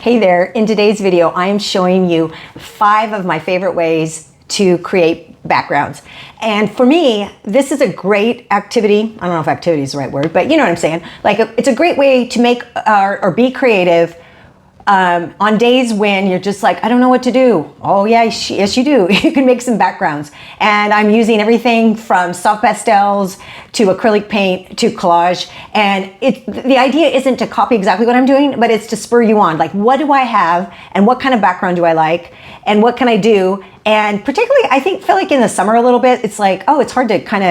Hey there, in today's video, I am showing you 5 of my favorite ways to create backgrounds. And for me, this is a great activity. I don't know if activity is the right word, but you know what I'm saying. Like it's a great way to make or be creative on days when you're just like, I don't know what to do. Oh yeah, yes you do. You can make some backgrounds. And I'm using everything from soft pastels to acrylic paint to collage. And the idea isn't to copy exactly what I'm doing, but it's to spur you on. Like, what do I have and what kind of background do I like and what can I do? And particularly, feel like in the summer a little bit, it's like, oh, it's hard to kind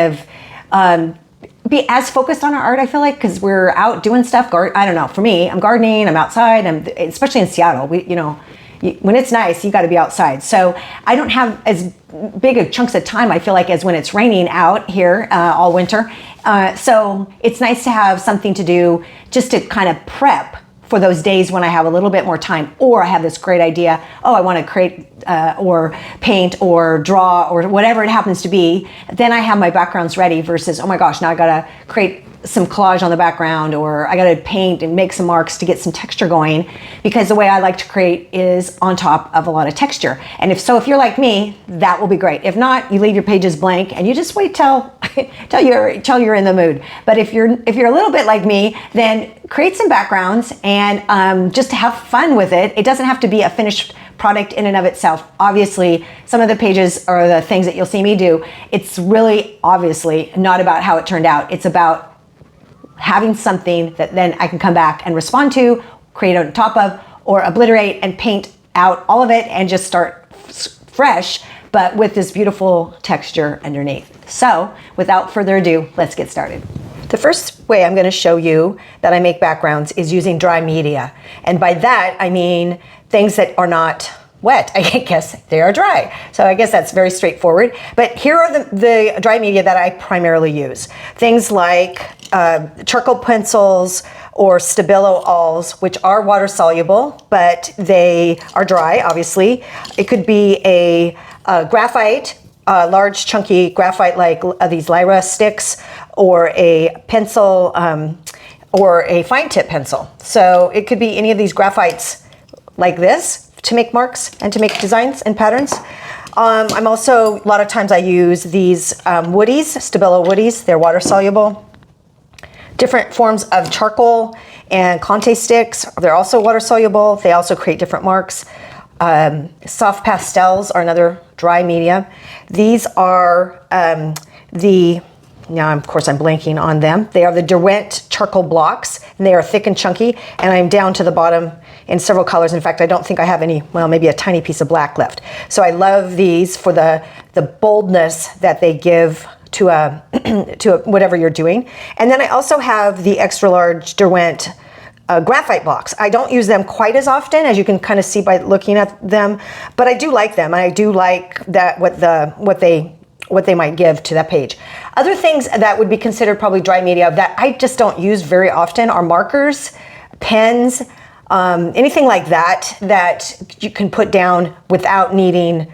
of be as focused on our art, I feel like, because we're out doing stuff. I don't know. For me, I'm gardening, I'm outside, especially in Seattle. When it's nice, you got to be outside. So I don't have as big a chunks of time, I feel like, as when it's raining out here all winter. So it's nice to have something to do just to kind of prep for those days when I have a little bit more time, or I have this great idea, oh, I want to create or paint or draw or whatever it happens to be. Then I have my backgrounds ready versus, oh my gosh, now I got to create some collage on the background, or I got to paint and make some marks to get some texture going, because the way I like to create is on top of a lot of texture. And if you're like me, that will be great. If not, you leave your pages blank and you just wait till you're in the mood. But if you're a little bit like me, then create some backgrounds and just have fun with it. It doesn't have to be a finished product in and of itself. Obviously, some of the pages or the things that you'll see me do, it's really obviously not about how it turned out. It's about having something that then I can come back and respond to, create on top of, or obliterate and paint out all of it and just start fresh, but with this beautiful texture underneath. So without further ado, let's get started. The first way I'm going to show you that I make backgrounds is using dry media. And by that, I mean things that are not wet. I guess they are dry. So I guess that's very straightforward. But here are the dry media that I primarily use. Things like charcoal pencils or Stabilo Alls, which are water soluble, but they are dry, obviously. It could be a graphite, large chunky graphite like these Lyra sticks, or a pencil or a fine tip pencil. So it could be any of these graphites like this to make marks and to make designs and patterns. I'm also, a lot of times I use these woodies, Stabilo woodies. They're water soluble. Different forms of charcoal and Conte sticks, they're also water soluble. They also create different marks. Soft pastels are another dry media. These are now of course I'm blanking on them. They are the Derwent charcoal blocks, and they are thick and chunky, and I'm down to the bottom in several colors. In fact, I don't think I have any, well, maybe a tiny piece of black left. So I love these for the boldness that they give to whatever you're doing. And then I also have the extra large Derwent graphite blocks. I don't use them quite as often, as you can kind of see by looking at them, but I do like them. I do like that what they might give to that page. Other things that would be considered probably dry media that I just don't use very often are markers, pens, anything like that you can put down without needing,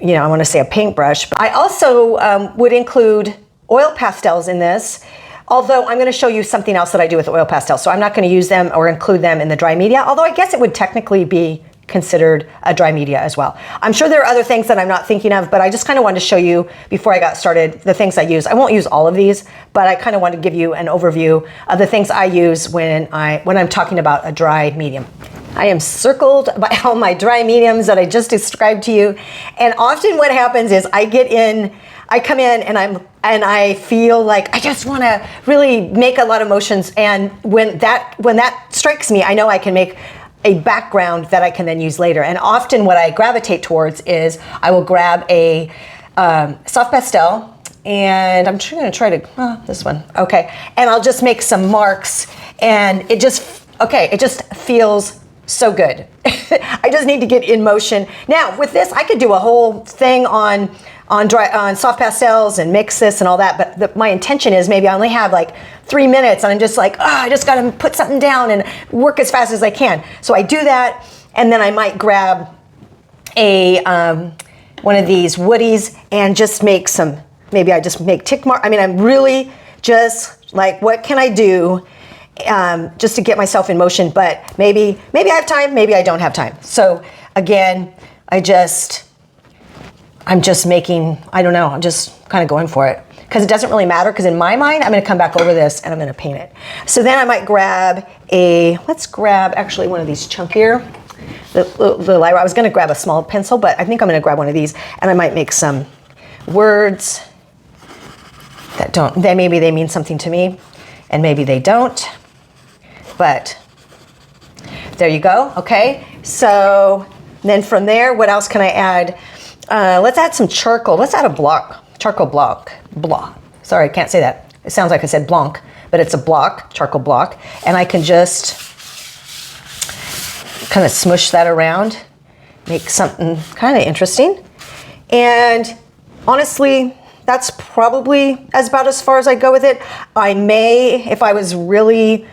I want to say a paintbrush. I also would include oil pastels in this, although I'm going to show you something else that I do with oil pastels. So I'm not going to use them or include them in the dry media, although I guess it would technically be considered a dry media as well. I'm sure there are other things that I'm not thinking of, but I just kind of wanted to show you before I got started the things I use. I won't use all of these, but I kind of want to give you an overview of the things I use when I'm talking about a dry medium. I am circled by all my dry mediums that I just described to you, and often what happens is I come in and I feel like I just want to really make a lot of motions, and when that strikes me, I know I can make a background that I can then use later. And often what I gravitate towards is I will grab a soft pastel, and I'm going to try to, this one, okay. And I'll just make some marks, and it just feels so good. I just need to get in motion. Now with this, I could do a whole thing on soft pastels and mix this and all that, but my intention is maybe I only have like 3 minutes, and I'm just like, I just got to put something down and work as fast as I can. So I do that, and then I might grab a one of these woodies and just make maybe I just make tick mark. I mean, I'm really just like, what can I do just to get myself in motion, but maybe I have time, maybe I don't have time. So again, I'm just making, I don't know, I'm just kind of going for it. Because it doesn't really matter, because in my mind, I'm going to come back over this and I'm going to paint it. So then I might grab let's grab actually one of these chunkier, the lighter. I was going to grab a small pencil, but I think I'm going to grab one of these, and I might make some words that maybe they mean something to me, and maybe they don't. But there you go, okay? So then from there, what else can I add? Let's add some charcoal. Let's add a block. Charcoal block. Sorry, I can't say that. It sounds like I said blanc, but it's a block, charcoal block. And I can just kind of smush that around, make something kind of interesting. And honestly, that's probably about as far as I go with it. I may, if I was really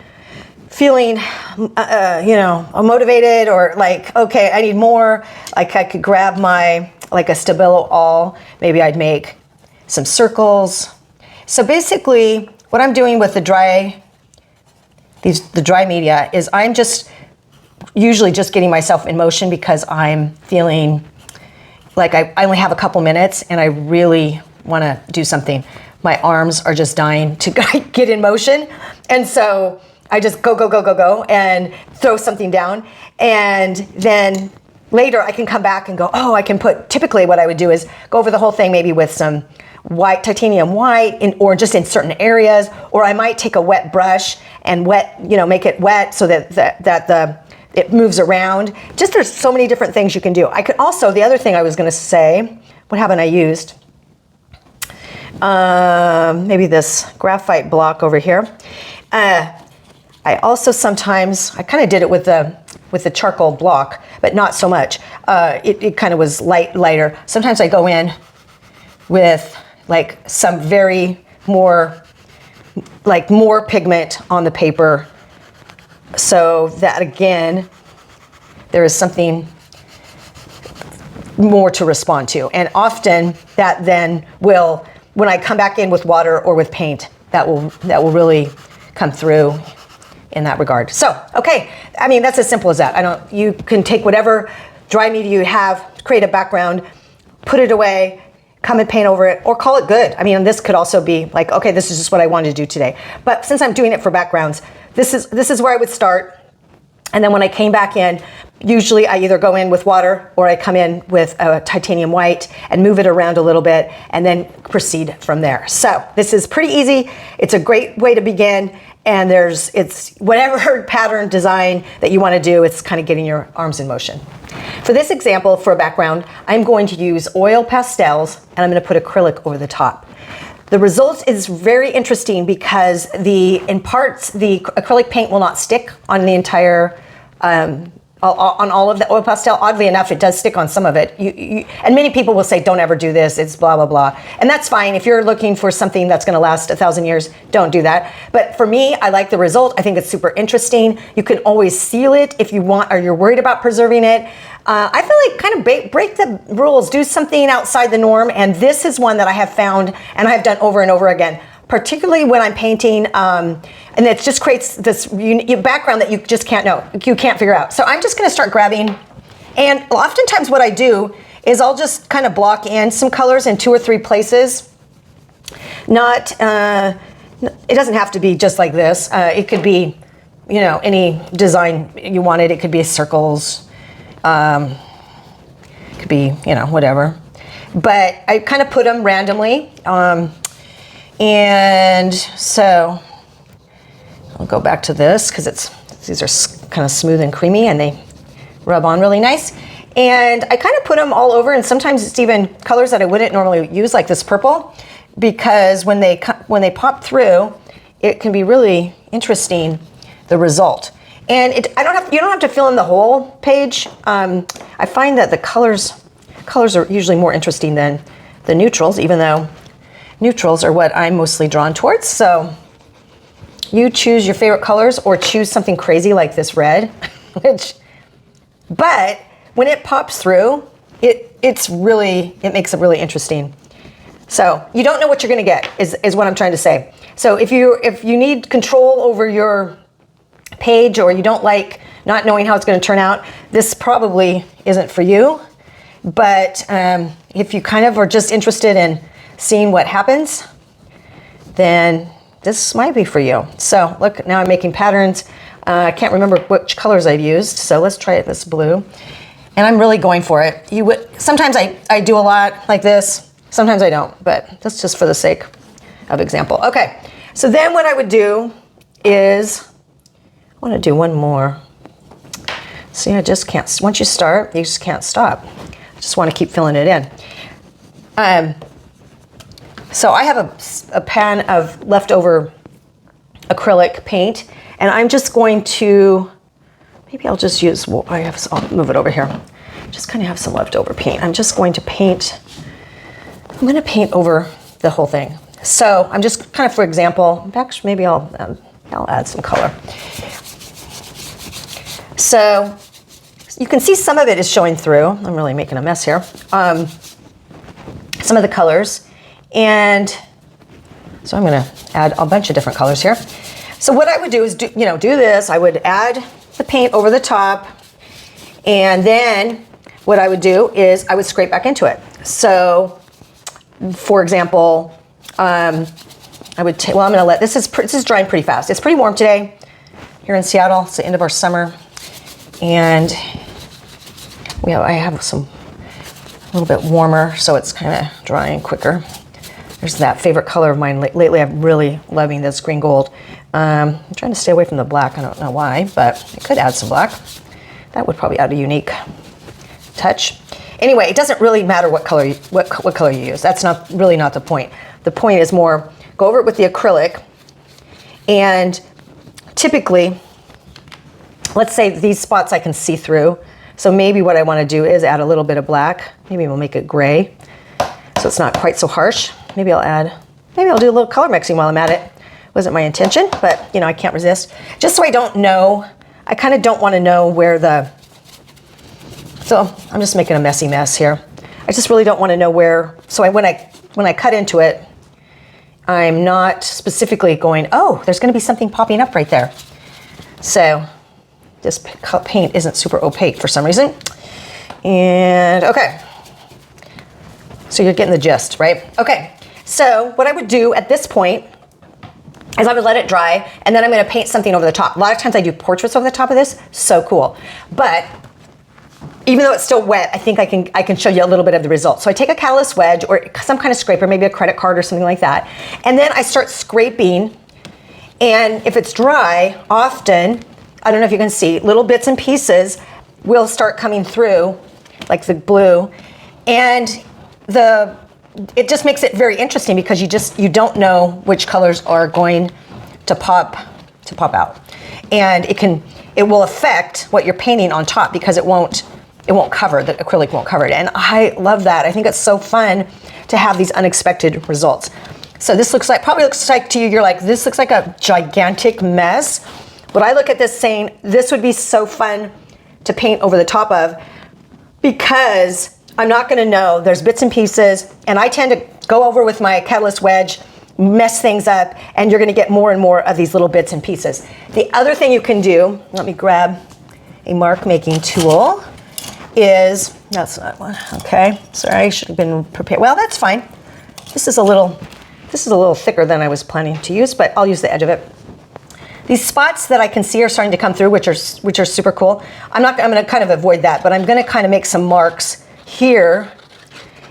feeling, motivated, or like, okay, I need more, like I could grab like a Stabilo all, maybe I'd make some circles. So basically what I'm doing with the dry media is I'm just usually just getting myself in motion, because I'm feeling like I only have a couple minutes and I really want to do something. My arms are just dying to get in motion. And so I just go and throw something down. And then later I can come back and go, oh, I can typically what I would do is go over the whole thing maybe with some white, titanium white, or just in certain areas, or I might take a wet brush and make it wet so that it moves around. Just there's so many different things you can do. I could also, the other thing I was going to say, what haven't I used? Maybe this graphite block over here. I also sometimes, I kind of did it with the charcoal block, but not so much. It kind of was lighter. Sometimes I go in with like some more pigment on the paper, so that again, there is something more to respond to. And often that then will, when I come back in with water or with paint, that will really come through in that regard. So, okay, I mean, that's as simple as that. You can take whatever dry media you have, create a background, put it away, come and paint over it, or call it good. I mean, this could also be like, okay, this is just what I wanted to do today. But since I'm doing it for backgrounds, this is where I would start. And then when I came back in, usually I either go in with water or I come in with a titanium white and move it around a little bit and then proceed from there. So this is pretty easy. It's a great way to begin. And it's whatever pattern design that you want to do, it's kind of getting your arms in motion. For this example, for a background, I'm going to use oil pastels and I'm going to put acrylic over the top. The result is very interesting because in parts, the acrylic paint will not stick on the entire, on all of the oil pastel. Oddly enough, it does stick on some of it. And many people will say, don't ever do this, it's blah, blah, blah. And that's fine. If you're looking for something that's gonna last 1,000 years, don't do that. But for me, I like the result. I think it's super interesting. You can always seal it if you want, or you're worried about preserving it. I feel like kind of break the rules, do something outside the norm. And this is one that I have found and I've done over and over again, particularly when I'm painting, and it just creates this background that you just you can't figure out. So I'm just gonna start grabbing, and oftentimes what I do is I'll just kind of block in some colors in 2 or 3 places. It doesn't have to be just like this. It could be, any design you wanted. It could be circles, it could be, whatever. But I kind of put them randomly. And so I'll go back to this because these are kind of smooth and creamy and they rub on really nice. And I kind of put them all over, and sometimes it's even colors that I wouldn't normally use, like this purple, because when they pop through, it can be really interesting, the result. And you don't have to fill in the whole page. I find that the colors are usually more interesting than the neutrals, even though neutrals are what I'm mostly drawn towards. So you choose your favorite colors or choose something crazy like this red, but when it pops through, it makes it really interesting. So you don't know what you're gonna get is what I'm trying to say. So if you need control over your page, or you don't like not knowing how it's going to turn out, this probably isn't for you. But if you kind of are just interested in seeing what happens, then this might be for you. So look, now I'm making patterns. I can't remember which colors I've used, so let's try this blue. And I'm really going for it. Sometimes I do a lot like this, sometimes I don't, but that's just for the sake of example. Okay, so then what I would do is, I want to do one more. See, I just can't, once you start, you just can't stop. I just want to keep filling it in. So I have a pan of leftover acrylic paint, and I'm just going to, maybe I'll just use, I'll move it over here. Just kind of have some leftover paint. I'm just going to paint, I'm going to paint over the whole thing. So I'm just kind of, for example, actually maybe I'll add some color. So you can see some of it is showing through. I'm really making a mess here. Some of the colors. And so I'm going to add a bunch of different colors here. So what I would do is do this. I would add the paint over the top, and then what I would do is I would scrape back into it. So for example, I would I'm going to let, this is drying pretty fast. It's pretty warm today here in Seattle. It's the end of our summer, and I have some a little bit warmer, so it's kind of drying quicker. There's that favorite color of mine lately. I'm really loving this green gold. I'm trying to stay away from the black. I don't know why, but I could add some black. That would probably add a unique touch. Anyway, it doesn't really matter what color you use. That's really not the point. The point is more, go over it with the acrylic, and typically, let's say these spots I can see through. So maybe what I want to do is add a little bit of black. Maybe we'll make it gray, so it's not quite so harsh. Maybe I'll do a little color mixing while I'm at it. Wasn't my intention, but I can't resist. Just so I don't know, I kind of don't want to know where so I'm just making a messy mess here. I just really don't want to know where, so when I cut into it, I'm not specifically going, oh, there's going to be something popping up right there. So this paint isn't super opaque for some reason. And okay, so you're getting the gist, right? Okay, so what I would do at this point is I would let it dry, and then I'm going to paint something over the top. A lot of times I do portraits over the top of this. So cool. But even though it's still wet, I think I can show you a little bit of the result. So I take a catalyst wedge or some kind of scraper, maybe a credit card or something like that, and then I start scraping. And if it's dry, often, I don't know if you can see, little bits and pieces will start coming through, like the blue, and it just makes it very interesting because you don't know which colors are going to pop out, and it will affect what you're painting on top because it won't cover, the acrylic won't cover it. And I love that. I think it's so fun to have these unexpected results. So this probably looks like to you, you're like, this looks like a gigantic mess. But I look at this saying, this would be so fun to paint over the top of, because I'm not going to know. There's bits and pieces, and I tend to go over with my catalyst wedge, mess things up, and you're going to get more and more of these little bits and pieces. The other thing you can do, let me grab a mark making tool, that's not one. Okay, sorry, I should have been prepared. Well, that's fine. This is a little thicker than I was planning to use, but I'll use the edge of it. These spots that I can see are starting to come through, which are super cool. I'm going to kind of avoid that, but I'm going to kind of make some marks here,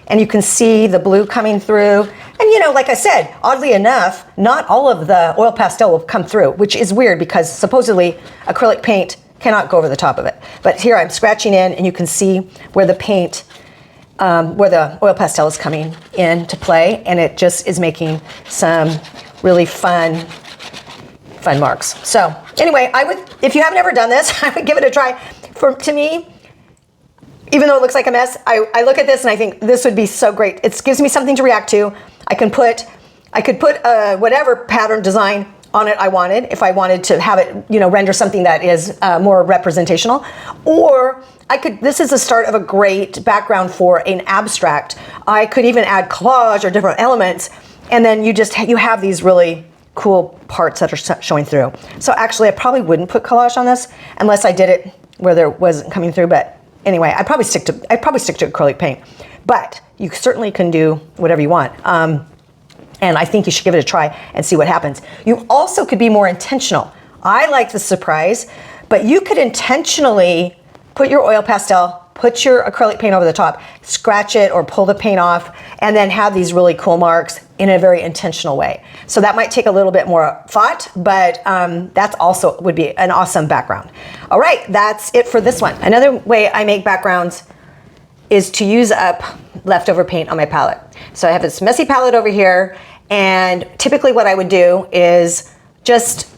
and you can see the blue coming through. And like I said, oddly enough, not all of the oil pastel will come through, which is weird because supposedly acrylic paint cannot go over the top of it. But here I'm scratching in, and you can see where the paint, where the oil pastel is coming into play, and it just is making some really fun marks. So anyway, if you haven't ever done this, I would give it a try. To me, even though it looks like a mess, I look at this and I think this would be so great. It gives me something to react to. I could put whatever pattern design on it I wanted, if I wanted to have it, render something that is more representational. Or this is the start of a great background for an abstract. I could even add collage or different elements, and then you have these really cool parts that are showing through. So actually I probably wouldn't put collage on this unless I did it where there wasn't coming through, but anyway, I'd probably stick to acrylic paint, but you certainly can do whatever you want. And I think you should give it a try and see what happens. You also could be more intentional. I like the surprise, but you could intentionally put your oil pastel, put your acrylic paint over the top, scratch it or pull the paint off, and then have these really cool marks in a very intentional way. So that might take a little bit more thought, but that's also would be an awesome background. All right, that's it for this one. Another way I make backgrounds is to use up leftover paint on my palette. So I have this messy palette over here, and typically what I would do is just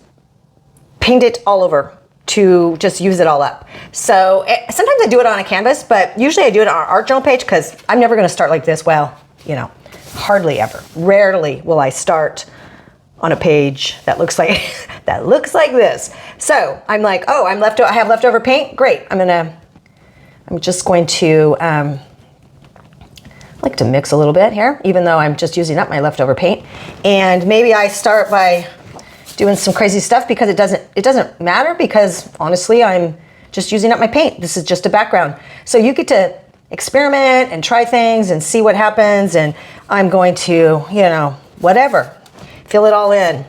paint it all over to just use it all up. So sometimes I do it on a canvas, but usually I do it on our art journal page because I'm never gonna start like this. Well, you know, hardly ever. Rarely will I start on a page that looks like that looks like this. So I'm like, oh, I have leftover paint. Great. I'm just going to like to mix a little bit here, even though I'm just using up my leftover paint. And maybe I start by doing some crazy stuff because it doesn't matter, because honestly, I'm just using up my paint. This is just a background. So you get to experiment and try things and see what happens. And I'm going to, you know, whatever, fill it all in.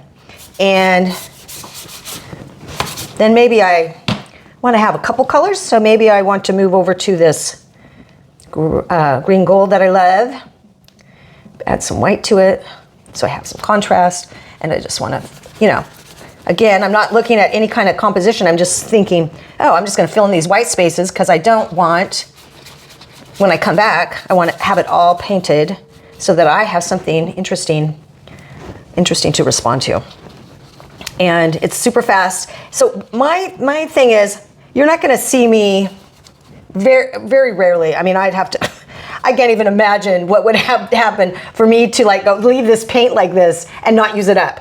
And then maybe I want to have a couple colors. So maybe I want to move over to this green gold that I love, add some white to it so I have some contrast. And I just want to, you know, again, I'm not looking at any kind of composition. I'm just thinking, oh, I'm just going to fill in these white spaces because I don't want, when I come back, I want to have it all painted so that I have something interesting to respond to. And it's super fast. So my thing is, you're not going to see me very, very rarely. I mean, I'd have to, I can't even imagine what would have to happen for me to like go leave this paint like this and not use it up.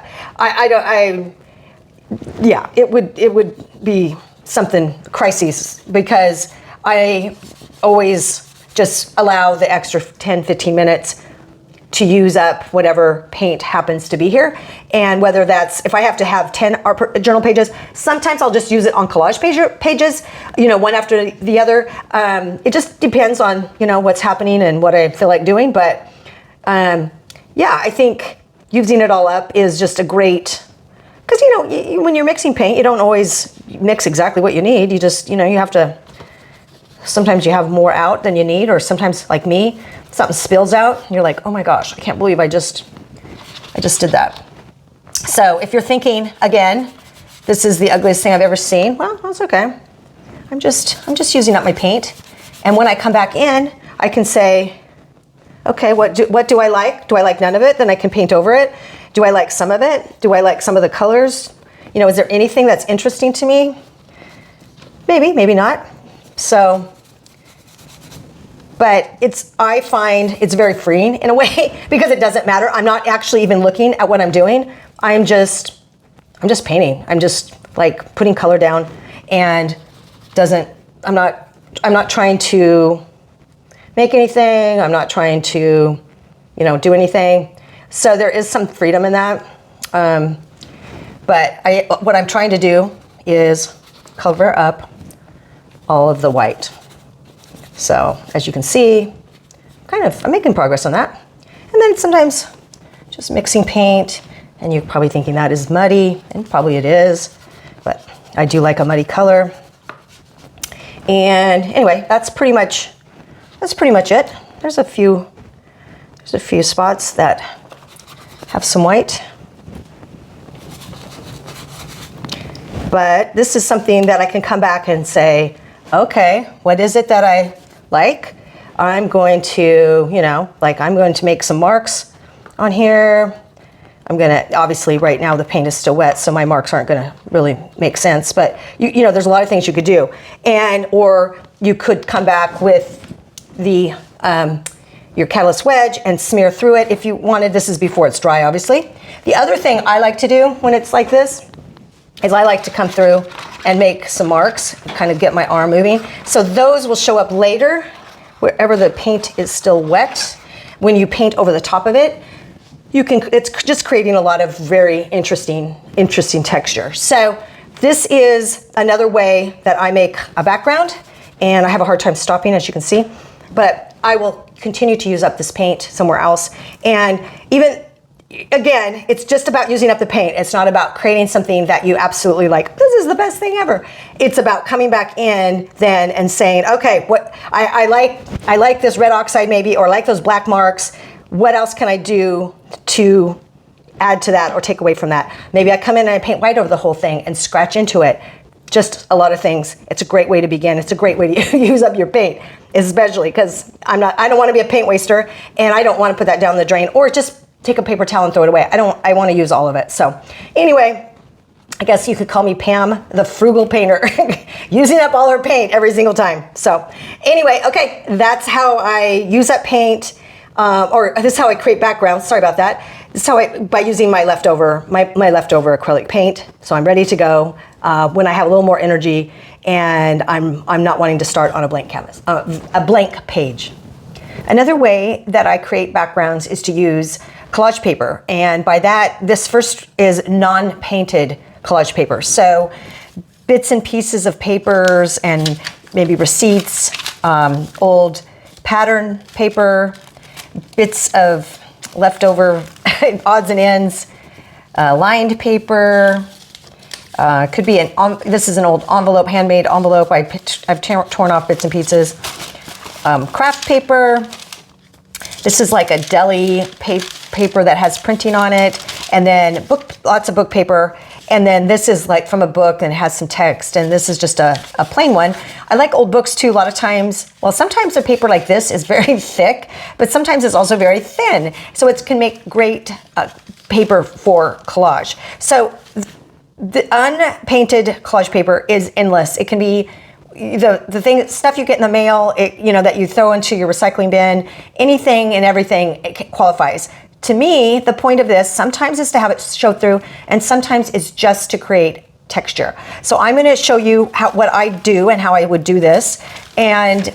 Yeah, it would be something crises, because I always just allow the extra 10, 15 minutes to use up whatever paint happens to be here. And whether that's, if I have to have 10 art journal pages, sometimes I'll just use it on collage pages, you know, one after the other. It just depends on, you know, what's happening and what I feel like doing. But yeah, I think using it all up is just a great, because, you know, when you're mixing paint, you don't always mix exactly what you need. You just, you know, you have to, sometimes you have more out than you need, or sometimes, like me, something spills out and you're like, oh my gosh, I can't believe I just did that. So if you're thinking, again, this is the ugliest thing I've ever seen, well, that's okay. I'm just using up my paint. And when I come back in, I can say, okay, what do I like? Do I like none of it? Then I can paint over it. Do I like some of it? Do I like some of the colors? You know, is there anything that's interesting to me? Maybe, maybe not. So, but I find it's very freeing in a way because it doesn't matter. I'm not actually even looking at what I'm doing. I'm just painting. I'm just like putting color down, and I'm not trying to make anything. I'm not trying to, you know, do anything. So there is some freedom in that. But what I'm trying to do is cover up all of the white. So as you can see, I'm making progress on that. And then sometimes just mixing paint, and you're probably thinking that is muddy, and probably it is, but I do like a muddy color. And anyway, that's pretty much it. There's a few spots that have some white. But this is something that I can come back and say, okay, what is it that I like? I'm going to, you know, like I'm going to make some marks on here. I'm gonna, obviously right now the paint is still wet, so my marks aren't gonna really make sense, but you know, there's a lot of things you could do. Or you could come back with the, your catalyst wedge and smear through it if you wanted. This is before it's dry, obviously. The other thing I like to do when it's like this is I like to come through and make some marks, kind of get my arm moving. So those will show up later, wherever the paint is still wet. When you paint over the top of it, it's just creating a lot of very interesting texture. So this is another way that I make a background, and I have a hard time stopping, as you can see, but I will continue to use up this paint somewhere else. And even, again, it's just about using up the paint. It's not about creating something that you absolutely like, this is the best thing ever. It's about coming back in then and saying, okay, what I like this red oxide maybe, or like those black marks. What else can I do to add to that or take away from that? Maybe I come in and I paint white over the whole thing and scratch into it. Just a lot of things. It's a great way to begin. It's a great way to use up your paint, especially because I don't want to be a paint waster, and I don't want to put that down the drain or just take a paper towel and throw it away. I want to use all of it. So anyway, I guess you could call me Pam, the frugal painter, using up all her paint every single time. So anyway, okay, that's how I use up paint. Or this is how I create backgrounds. Sorry about that. This is how by using my leftover acrylic paint. So I'm ready to go when I have a little more energy and I'm not wanting to start on a blank canvas, a blank page. Another way that I create backgrounds is to use collage paper, and by that, this first is non-painted collage paper. So bits and pieces of papers and maybe receipts, old pattern paper, bits of leftover odds and ends, lined paper, could be this is an old envelope, handmade envelope. I've torn off bits and pieces. Craft paper. This is like a deli paper that has printing on it, and then lots of book paper. And then this is like from a book and it has some text, and this is just a plain one. I like old books too. A lot of times, well, sometimes a paper like this is very thick, but sometimes it's also very thin. So it can make great paper for collage. So the unpainted collage paper is endless. It can be the stuff you get in the mail, that you throw into your recycling bin, anything and everything, it qualifies. To me, the point of this sometimes is to have it show through, and sometimes it's just to create texture. So I'm going to show you what I do and how I would do this. And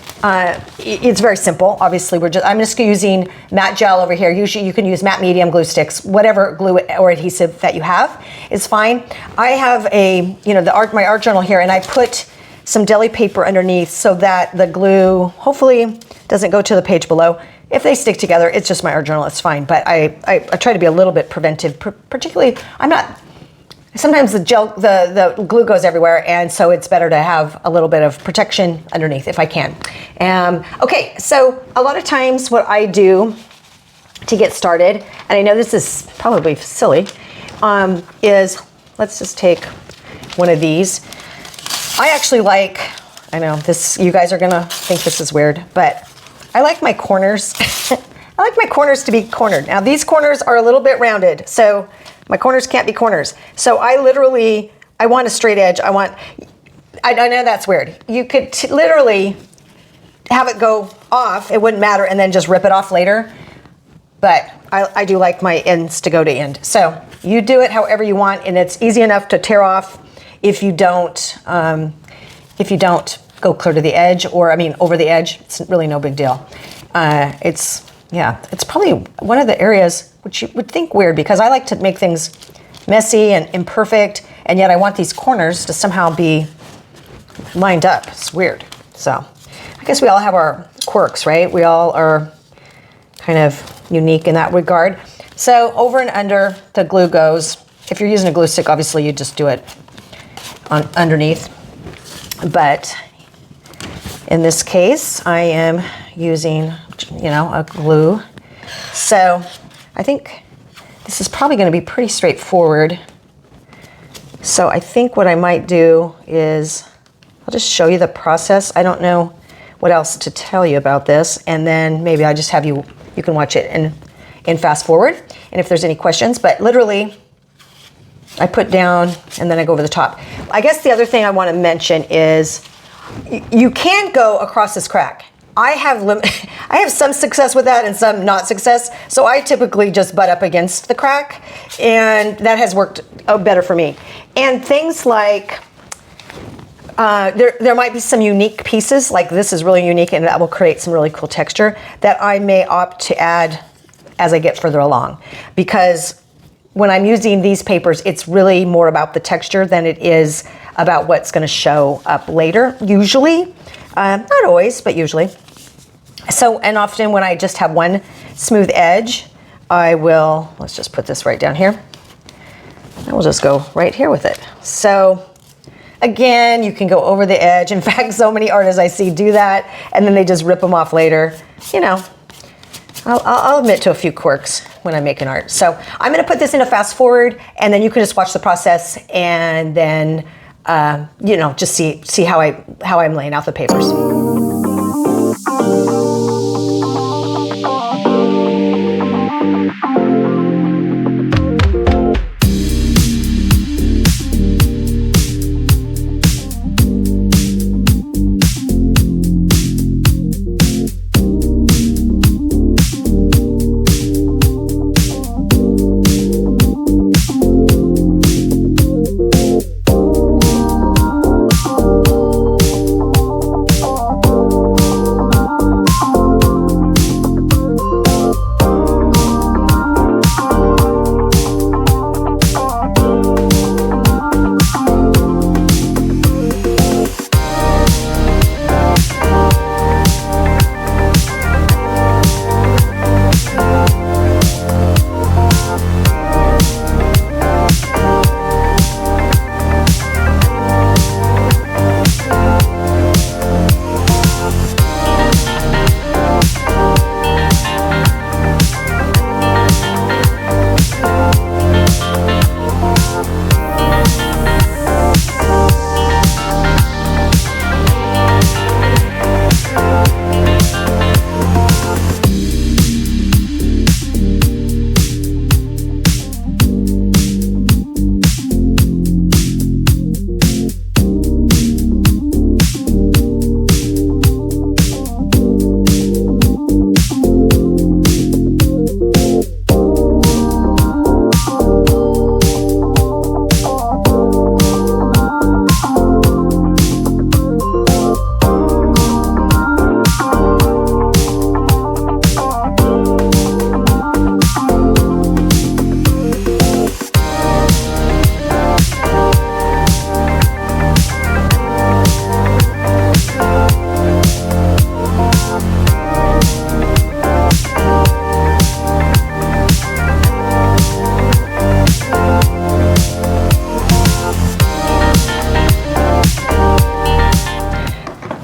it's very simple. Obviously, I'm just using matte gel over here. Usually you can use matte medium glue sticks, whatever glue or adhesive that you have is fine. I have my art journal here, and I put some deli paper underneath so that the glue hopefully doesn't go to the page below. If they stick together, it's just my art journal, it's fine. But I try to be a little bit preventive, particularly, sometimes the glue goes everywhere, and so it's better to have a little bit of protection underneath if I can. Okay, so a lot of times what I do to get started, and I know this is probably silly, is let's just take one of these. I actually I know this, you guys are gonna think this is weird, but I like my corners. I like my corners to be cornered. Now these corners are a little bit rounded, so my corners can't be corners. So I want a straight edge. I know that's weird. You could literally have it go off, it wouldn't matter, and then just rip it off later. But I do like my ends to go to end. So you do it however you want, and it's easy enough to tear off if you don't go clear to the edge, or over the edge. It's really no big deal. It's probably one of the areas which you would think weird, because I like to make things messy and imperfect, and yet I want these corners to somehow be lined up. It's weird. So I guess we all have our quirks, right? We all are kind of unique in that regard. So over and under the glue goes. If you're using a glue stick, obviously you just do it underneath. But in this case, I am using, a glue. So I think this is probably going to be pretty straightforward. So I think what I might do is I'll just show you the process. I don't know what else to tell you about this, and then maybe I just have you can watch it and fast forward, and if there's any questions. But literally, I put down and then I go over the top. I guess the other thing I want to mention is you can go across this crack. I have some success with that and some not success. So I typically just butt up against the crack, and that has worked better for me. And things like, there might be some unique pieces, like this is really unique and that will create some really cool texture, that I may opt to add as I get further along, because when I'm using these papers, it's really more about the texture than it is about what's going to show up later, usually. Not always, but usually. So, and often when I just have one smooth edge, I will, let's just put this right down here. And we'll just go right here with it. So again, you can go over the edge. In fact, so many artists I see do that, and then they just rip them off later. You know, I'll admit to a few quirks when I'm making art. So I'm going to put this in a fast forward, and then you can just watch the process, and then you know, just see how I'm laying out the papers.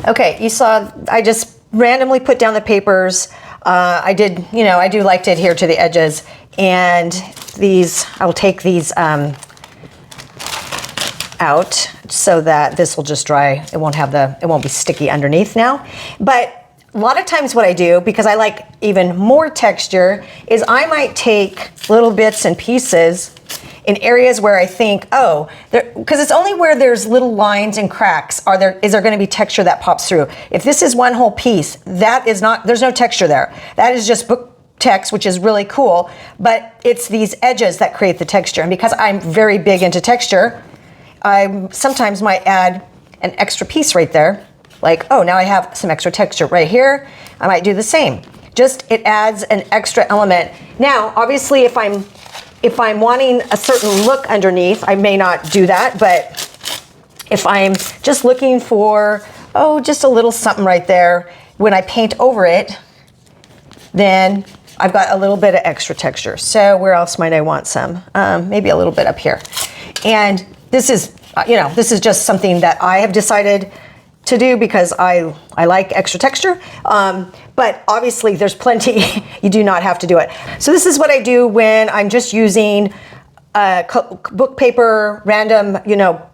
Okay, you saw I just randomly put down the papers. I did, you know, I do like to adhere to the edges, and these, I'll take these out so that this will just dry. It won't be sticky underneath now. But a lot of times what I do, because I like even more texture, is I might take little bits and pieces in areas where I think, oh, because it's only where there's little lines and cracks is there going to be texture that pops through. If this is one whole piece, there's no texture there. That is just book text, which is really cool, but it's these edges that create the texture. And because I'm very big into texture, I sometimes might add an extra piece right there. Like, oh, now I have some extra texture right here. I might do the same. Just, it adds an extra element. Now, obviously, if I'm wanting a certain look underneath, I may not do that, but if I'm just looking for, oh, just a little something right there, when I paint over it, then I've got a little bit of extra texture. So where else might I want some? Maybe a little bit up here. And this is, you know, this is just something that I have decided to do because I like extra texture. But obviously there's plenty, you do not have to do it. So this is what I do when I'm just using book paper, random, you know,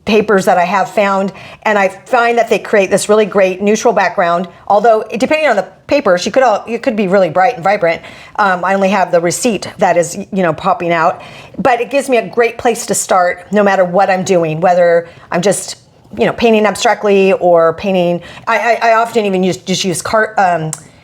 papers that I have found, and I find that they create this really great neutral background. Although depending on the papers, you could be really bright and vibrant. I only have the receipt that is, you know, popping out, but it gives me a great place to start no matter what I'm doing, whether I'm just, you know, painting abstractly or painting. I often even use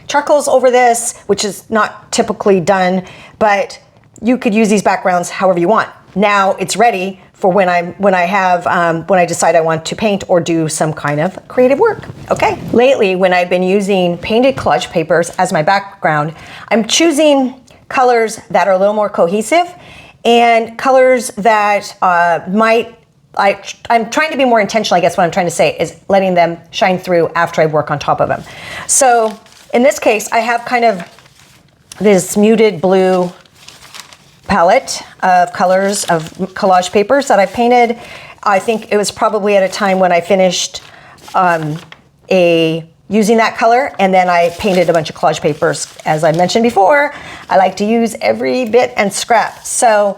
charcoals over this, which is not typically done, but you could use these backgrounds however you want. Now it's ready for when I decide I want to paint or do some kind of creative work. Okay. Lately, when I've been using painted collage papers as my background, I'm choosing colors that are a little more cohesive and colors that I'm trying to be more intentional, I guess what I'm trying to say is letting them shine through after I work on top of them. So in this case, I have kind of this muted blue palette of colors of collage papers that I painted. I think it was probably at a time when I finished using that color, and then I painted a bunch of collage papers. As I mentioned before, I like to use every bit and scrap. So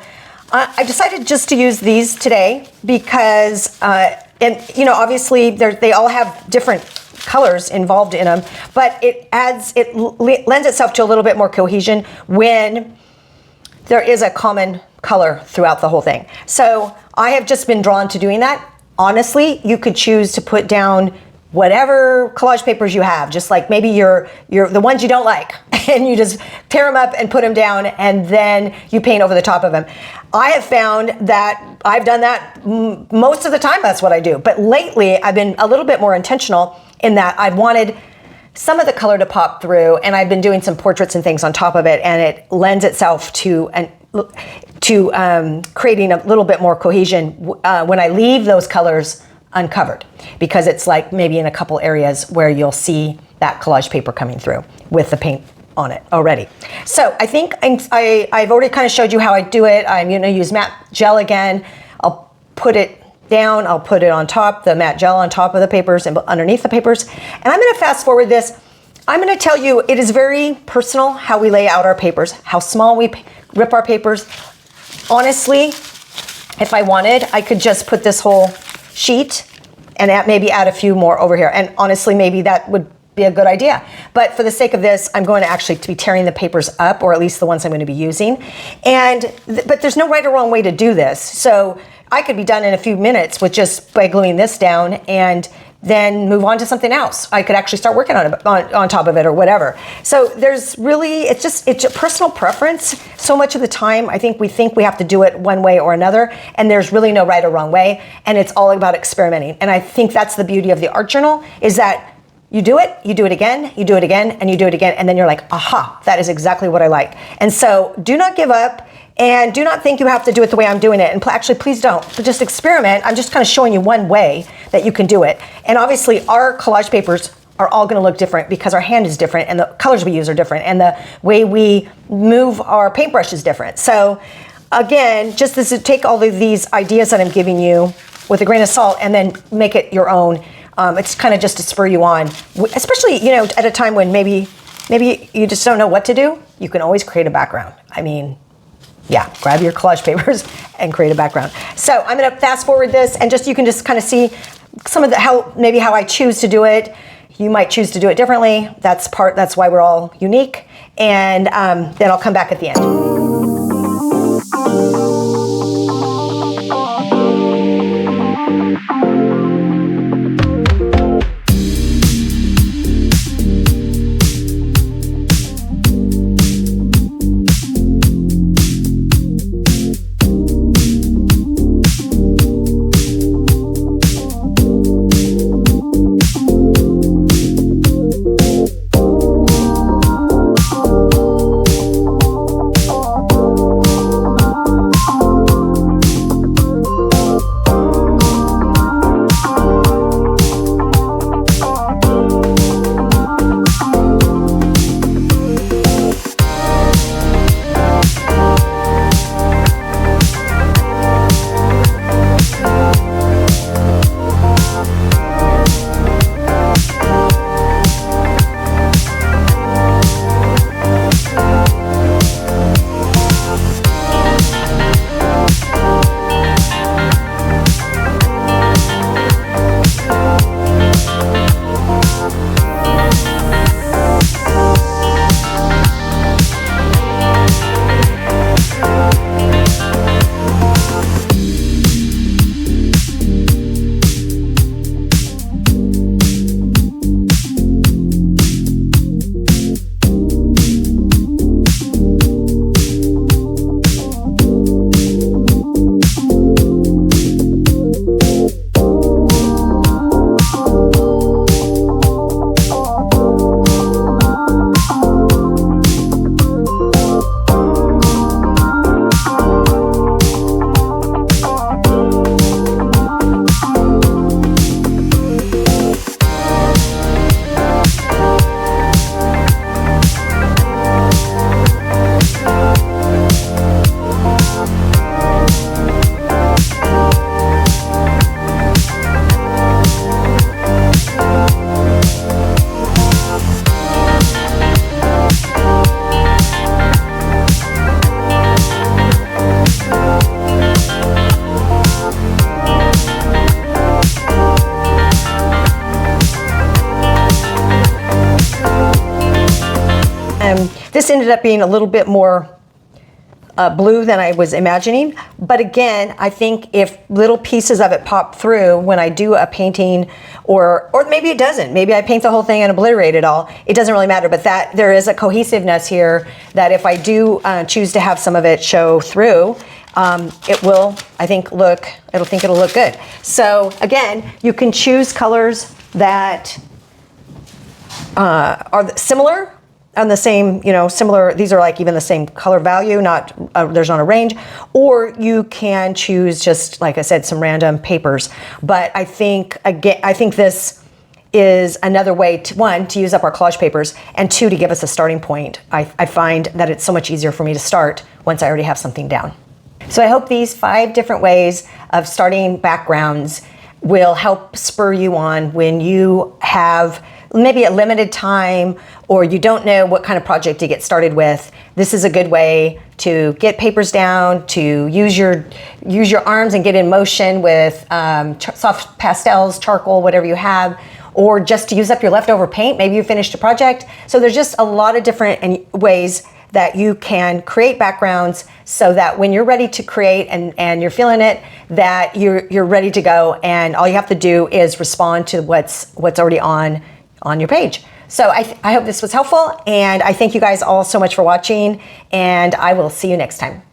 I decided just to use these today because, and you know, obviously they all have different colors involved in them, but it lends itself to a little bit more cohesion when there is a common color throughout the whole thing. So I have just been drawn to doing that. Honestly, you could choose to put down whatever collage papers you have, just like maybe you're the ones you don't like, and you just tear them up and put them down, and then you paint over the top of them. I have found that I've done that most of the time. That's what I do. But lately, I've been a little bit more intentional in that I've wanted some of the color to pop through, and I've been doing some portraits and things on top of it, and it lends itself to creating a little bit more cohesion when I leave those colors uncovered, because it's like maybe in a couple areas where you'll see that collage paper coming through with the paint on it already. So I think I've already kind of showed you how I do it. I'm going to use matte gel again. I'll put it down, I'll put it on top, the matte gel on top of the papers and underneath the papers. And I'm going to fast forward this. I'm going to tell you it is very personal how we lay out our papers, how small we rip our papers. Honestly, if I wanted, I could just put this whole sheet and maybe add a few more over here. And honestly, maybe that would be a good idea. But for the sake of this, I'm going to actually be tearing the papers up, or at least the ones I'm going to be using. But there's no right or wrong way to do this. So I could be done in a few minutes with just by gluing this down and then move on to something else. I could actually start working on it on top of it or whatever. So there's really, it's a personal preference. So much of the time, I think we have to do it one way or another, and there's really no right or wrong way, and it's all about experimenting. And I think that's the beauty of the art journal, is that you do it again, you do it again, and you do it again, and then you're like, aha, that is exactly what I like. And so do not give up. And do not think you have to do it the way I'm doing it. And actually, please don't. But just experiment. I'm just kind of showing you one way that you can do it. And obviously, our collage papers are all going to look different because our hand is different and the colors we use are different and the way we move our paintbrush is different. So again, just to take all of these ideas that I'm giving you with a grain of salt and then make it your own. It's kind of just to spur you on, especially, you know, at a time when maybe you just don't know what to do. You can always create a background. I mean, yeah, grab your collage papers and create a background. So I'm going to fast forward this, and you can just kind of see some of how I choose to do it. You might choose to do it differently. That's why we're all unique. And then I'll come back at the end. this ended up being a little bit more blue than I was imagining. But again, I think if little pieces of it pop through when I do a painting, or maybe it doesn't, maybe I paint the whole thing and obliterate it all, it doesn't really matter. But that there is a cohesiveness here that if I do choose to have some of it show through, it will, I think, it'll look good. So again, you can choose colors that are similar on the same, similar, these are like even the same color value, there's not a range, or you can choose just, like I said, some random papers. But I think, again, this is another way to, one, to use up our collage papers, and two, to give us a starting point. I find that it's so much easier for me to start once I already have something down. So I hope these 5 different ways of starting backgrounds will help spur you on when you have maybe a limited time or you don't know what kind of project to get started with. This is a good way to get papers down, to use your arms and get in motion with soft pastels, charcoal, whatever you have, or just to use up your leftover paint. Maybe you finished a project. So there's just a lot of different ways that you can create backgrounds so that when you're ready to create and you're feeling it, that you're ready to go, and all you have to do is respond to what's already on your page. So I hope this was helpful, and I thank you guys all so much for watching, and I will see you next time.